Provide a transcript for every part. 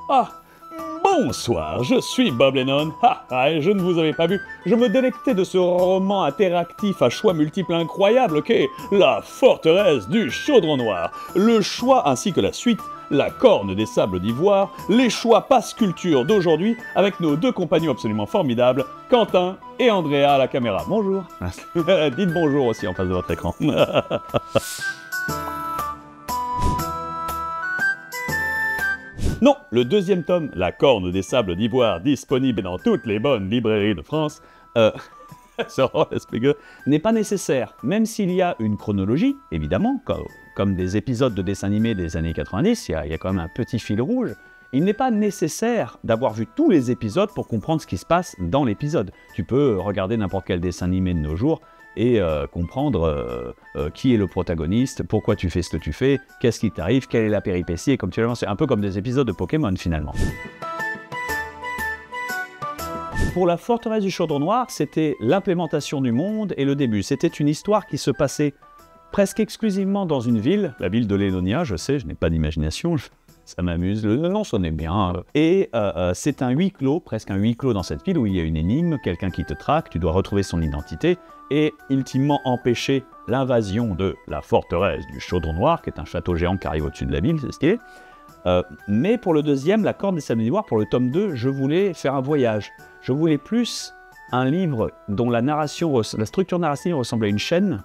Ah, bonsoir, je suis Bob Lennon. Et je ne vous avais pas vu. Je me délectais de ce roman interactif à choix multiples incroyables qu'est La forteresse du chaudron noir. Le choix ainsi que la suite, La corne des sables d'ivoire, les choix passe culture d'aujourd'hui avec nos deux compagnons absolument formidables, Quentin et Andrea à la caméra. Bonjour. Dites bonjour aussi en face de votre écran. Non, le deuxième tome, La corne des sables d'ivoire, disponible dans toutes les bonnes librairies de France, n'est pas nécessaire, même s'il y a une chronologie, évidemment, comme des épisodes de dessins animés des années 90, il y a quand même un petit fil rouge. Il n'est pas nécessaire d'avoir vu tous les épisodes pour comprendre ce qui se passe dans l'épisode. Tu peux regarder n'importe quel dessin animé de nos jours et comprendre qui est le protagoniste, pourquoi tu fais ce que tu fais, qu'est-ce qui t'arrive, quelle est la péripétie, et comme tu l'as dit, c'est un peu comme des épisodes de Pokémon finalement. Pour la forteresse du chaudron noir, c'était l'implémentation du monde et le début. C'était une histoire qui se passait presque exclusivement dans une ville, la ville de Lénonia, je sais, je n'ai pas d'imagination, ça m'amuse, le nom sonnait bien. Et c'est un huis clos, presque un huis clos dans cette ville où il y a une énigme, quelqu'un qui te traque, tu dois retrouver son identité et ultimement empêcher l'invasion de la forteresse du chaudron noir, qui est un château géant qui arrive au-dessus de la ville, c'est stylé. Mais pour le deuxième, La corne des sables d'ivoire, pour le tome 2, je voulais faire un voyage. Je voulais plus un livre dont la structure narrative ressemblait à une chaîne,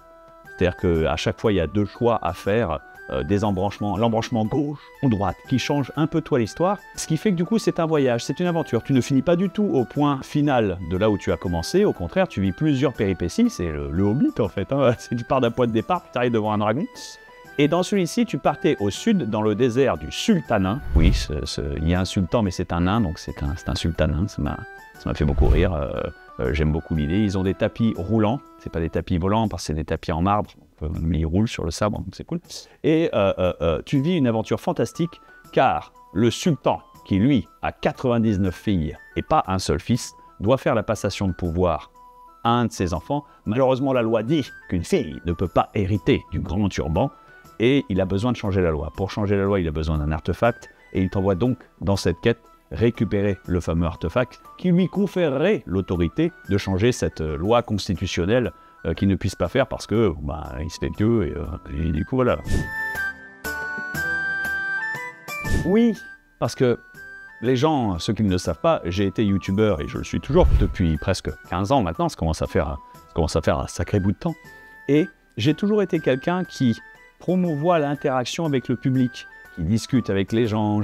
c'est-à-dire qu'à chaque fois, il y a deux choix à faire, des embranchements, l'embranchement gauche ou droite, qui change un peu toi l'histoire, ce qui fait que du coup c'est un voyage, c'est une aventure. Tu ne finis pas du tout au point final de là où tu as commencé, au contraire, tu vis plusieurs péripéties, c'est le Hobbit en fait, hein. Tu pars d'un point de départ, tu arrives devant un dragon. Et dans celui-ci, tu partais au sud, dans le désert du sultanat. Oui, il y a un sultan, mais c'est un nain, donc c'est un sultanat, ça m'a fait beaucoup rire. J'aime beaucoup l'idée. Ils ont des tapis roulants, c'est pas des tapis volants parce que c'est des tapis en marbre, mais ils roulent sur le sabre, donc c'est cool. Et tu vis une aventure fantastique car le sultan, qui lui a 99 filles et pas un seul fils, doit faire la passation de pouvoir à un de ses enfants. Malheureusement, la loi dit qu'une fille ne peut pas hériter du grand turban et il a besoin de changer la loi. Pour changer la loi, il a besoin d'un artefact et il t'envoie donc dans cette quête récupérer le fameux artefact qui lui conférerait l'autorité de changer cette loi constitutionnelle qu'il ne puisse pas faire parce que il se fait vieux et du coup voilà. Oui, parce que les gens, ceux qui ne le savent pas, j'ai été youtubeur et je le suis toujours depuis presque 15 ans maintenant, ça commence à faire un sacré bout de temps. Et j'ai toujours été quelqu'un qui promouvoit l'interaction avec le public, qui discute avec les gens.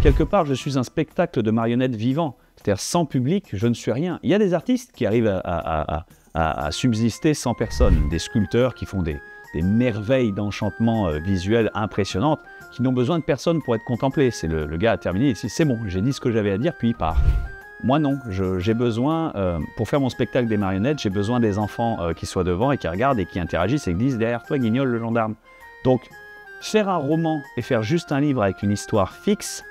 Quelque part, je suis un spectacle de marionnettes vivant. C'est-à-dire, sans public, je ne suis rien. Il y a des artistes qui arrivent à subsister sans personne, des sculpteurs qui font des merveilles d'enchantement visuel impressionnantes, qui n'ont besoin de personne pour être contemplés. C'est le gars a terminé, il dit c'est bon, j'ai dit ce que j'avais à dire, puis il part. Moi non, j'ai besoin, pour faire mon spectacle des marionnettes, j'ai besoin des enfants qui soient devant et qui regardent et qui interagissent et qui disent derrière toi Guignol le gendarme. Donc, faire un roman et faire juste un livre avec une histoire fixe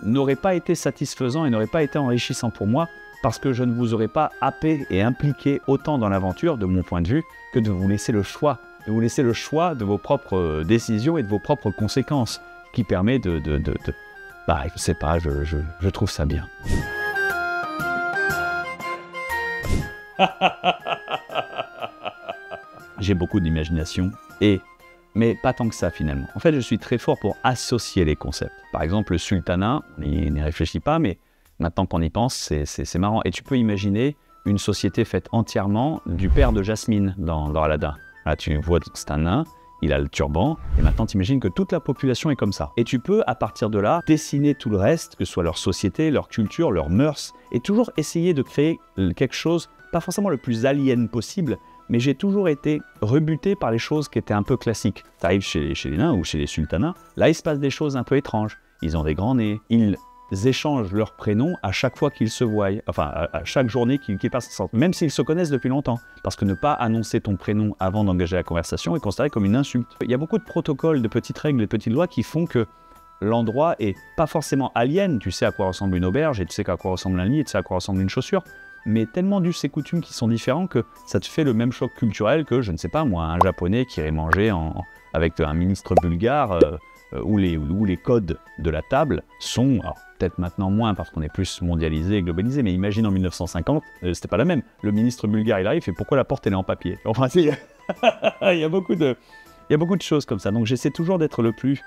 n'aurait pas été satisfaisant et n'aurait pas été enrichissant pour moi parce que je ne vous aurais pas happé et impliqué autant dans l'aventure, de mon point de vue, que de vous laisser le choix. De vous laisser le choix de vos propres décisions et de vos propres conséquences, qui permet je sais pas, je trouve ça bien. J'ai beaucoup d'imagination mais pas tant que ça finalement. En fait, je suis très fort pour associer les concepts. Par exemple, le sultanat, on n'y réfléchit pas, mais maintenant qu'on y pense, c'est marrant. Et tu peux imaginer une société faite entièrement du père de Jasmine dans Aladdin. Là, tu vois, c'est un nain, il a le turban, et maintenant tu imagines que toute la population est comme ça. Et tu peux, à partir de là, dessiner tout le reste, que ce soit leur société, leur culture, leurs mœurs, et toujours essayer de créer quelque chose, pas forcément le plus alien possible, mais j'ai toujours été rebuté par les choses qui étaient un peu classiques. Tu arrives chez les nains ou chez les sultanats, là il se passe des choses un peu étranges. Ils ont des grands nez, ils échangent leurs prénoms à chaque fois qu'ils se voient, enfin à chaque journée qu'ils passent ensemble, même s'ils se connaissent depuis longtemps. Parce que ne pas annoncer ton prénom avant d'engager la conversation est considéré comme une insulte. Il y a beaucoup de protocoles, de petites règles, de petites lois qui font que l'endroit est pas forcément alien. Tu sais à quoi ressemble une auberge, et tu sais à quoi ressemble un lit, et tu sais à quoi ressemble une chaussure. Mais tellement d'us et coutumes qui sont différents que ça te fait le même choc culturel que, je ne sais pas moi, un japonais qui irait manger avec un ministre bulgare où les codes de la table sont, alors peut-être maintenant moins parce qu'on est plus mondialisé et globalisé, mais imagine en 1950, c'était pas la même. Le ministre bulgare, il arrive, et pourquoi la porte elle est en papier? Enfin, il y a beaucoup de choses comme ça. Donc j'essaie toujours d'être le plus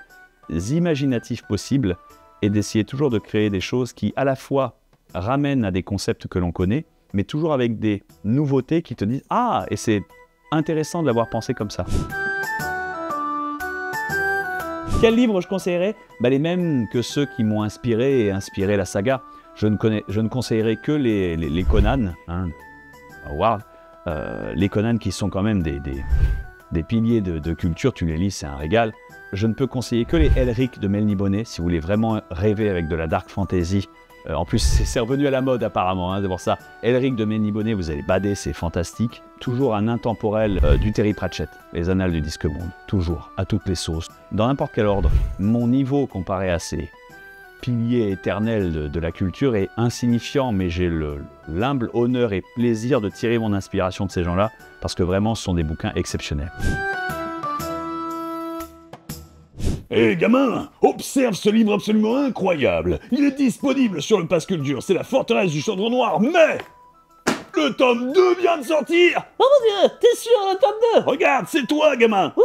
imaginatif possible et d'essayer toujours de créer des choses qui à la fois ramènent à des concepts que l'on connaît, mais toujours avec des nouveautés qui te disent « Ah, et c'est intéressant de l'avoir pensé comme ça ». Quels livres je conseillerais? Les mêmes que ceux qui m'ont inspiré la saga. Je ne conseillerais que les Conan, hein, Howard, les Conan qui sont quand même des piliers de culture, tu les lis, c'est un régal. Je ne peux conseiller que les Elric de Melniboné, si vous voulez vraiment rêver avec de la dark fantasy. En plus, c'est revenu à la mode apparemment, hein, c'est pour ça. Elric de Melniboné, vous allez bader, c'est fantastique. Toujours un intemporel du Terry Pratchett, les Annales du Disque Monde, toujours, à toutes les sauces, dans n'importe quel ordre. Mon niveau comparé à ces piliers éternels de la culture est insignifiant, mais j'ai l'humble honneur et plaisir de tirer mon inspiration de ces gens-là, parce que vraiment, ce sont des bouquins exceptionnels. Hé gamin, observe ce livre absolument incroyable. Il est disponible sur le Pass Culture, c'est La Forteresse du Chaudron Noir, mais le tome 2 vient de sortir. Oh mon dieu, t'es sûr, le tome 2? Regarde, c'est toi gamin. Ouais,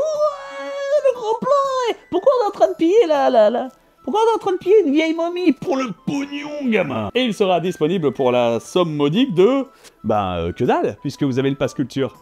le gros plan. Pourquoi on est en train de piller là? Pourquoi on est en train de piller une vieille momie? Pour le pognon gamin. Et il sera disponible pour la somme modique de... que dalle, puisque vous avez le Pass Culture.